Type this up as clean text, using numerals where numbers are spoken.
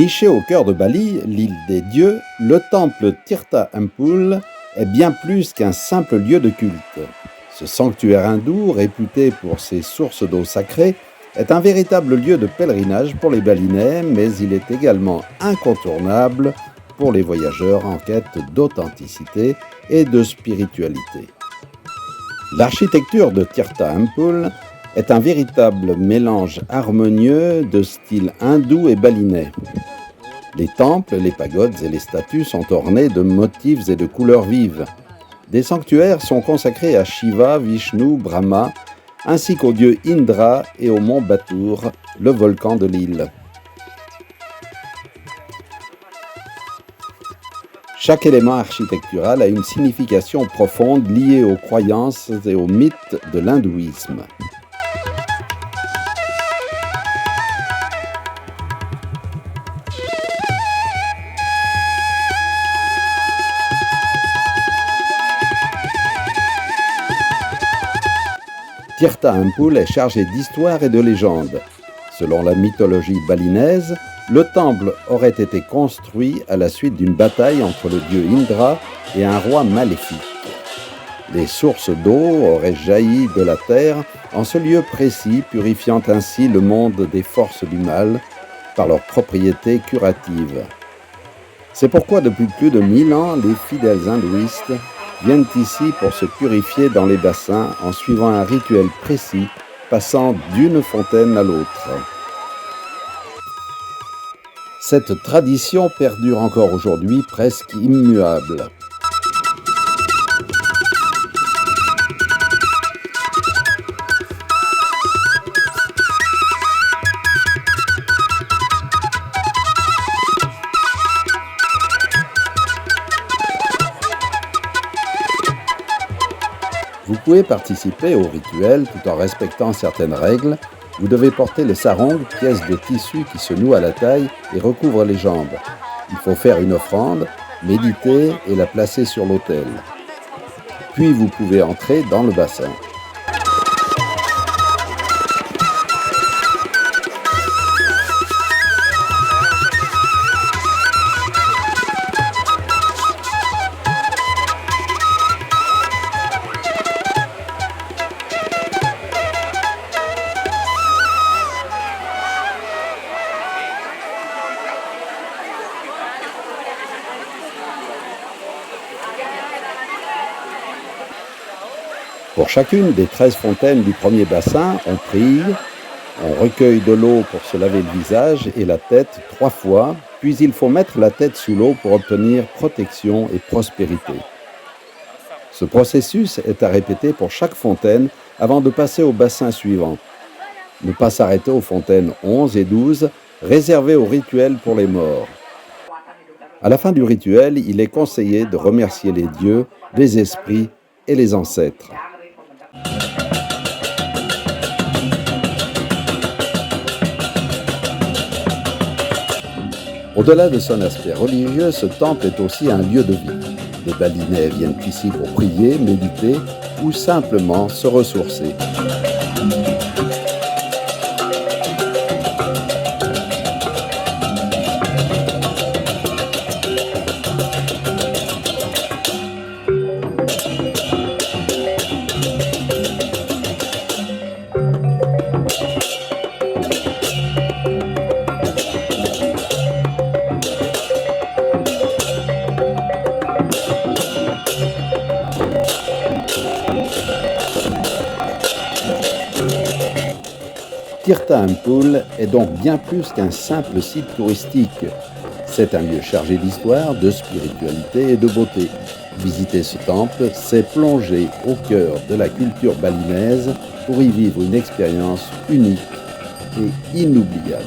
Niché au cœur de Bali, l'île des dieux, le temple Tirtha Empul est bien plus qu'un simple lieu de culte. Ce sanctuaire hindou, réputé pour ses sources d'eau sacrée, est un véritable lieu de pèlerinage pour les Balinais, mais il est également incontournable pour les voyageurs en quête d'authenticité et de spiritualité. L'architecture de Tirtha Empul est un véritable mélange harmonieux de styles hindou et balinais. Les temples, les pagodes et les statues sont ornés de motifs et de couleurs vives. Des sanctuaires sont consacrés à Shiva, Vishnu, Brahma, ainsi qu'au dieu Indra et au mont Batur, le volcan de l'île. Chaque élément architectural a une signification profonde liée aux croyances et aux mythes de l'hindouisme. Tirtha Empul est chargé d'histoire et de légendes. Selon la mythologie balinaise, le temple aurait été construit à la suite d'une bataille entre le dieu Indra et un roi maléfique. Les sources d'eau auraient jailli de la terre en ce lieu précis, purifiant ainsi le monde des forces du mal par leurs propriétés curatives. C'est pourquoi depuis plus de 1000 ans, les fidèles hindouistes viennent ici pour se purifier dans les bassins en suivant un rituel précis, passant d'une fontaine à l'autre. Cette tradition perdure encore aujourd'hui presque immuable. Vous pouvez participer au rituel tout en respectant certaines règles. Vous devez porter le sarong, pièce de tissu qui se noue à la taille et recouvre les jambes. Il faut faire une offrande, méditer et la placer sur l'autel. Puis vous pouvez entrer dans le bassin. Pour chacune des 13 fontaines du premier bassin, on prie, on recueille de l'eau pour se laver le visage et la tête 3 fois, puis il faut mettre la tête sous l'eau pour obtenir protection et prospérité. Ce processus est à répéter pour chaque fontaine avant de passer au bassin suivant. Ne pas s'arrêter aux fontaines 11 et 12, réservées au rituel pour les morts. À la fin du rituel, il est conseillé de remercier les dieux, les esprits et les ancêtres. Au-delà de son aspect religieux, ce temple est aussi un lieu de vie. Les Balinais viennent ici pour prier, méditer ou simplement se ressourcer. Tirtha Empul est donc bien plus qu'un simple site touristique. C'est un lieu chargé d'histoire, de spiritualité et de beauté. Visiter ce temple, c'est plonger au cœur de la culture balinaise pour y vivre une expérience unique et inoubliable.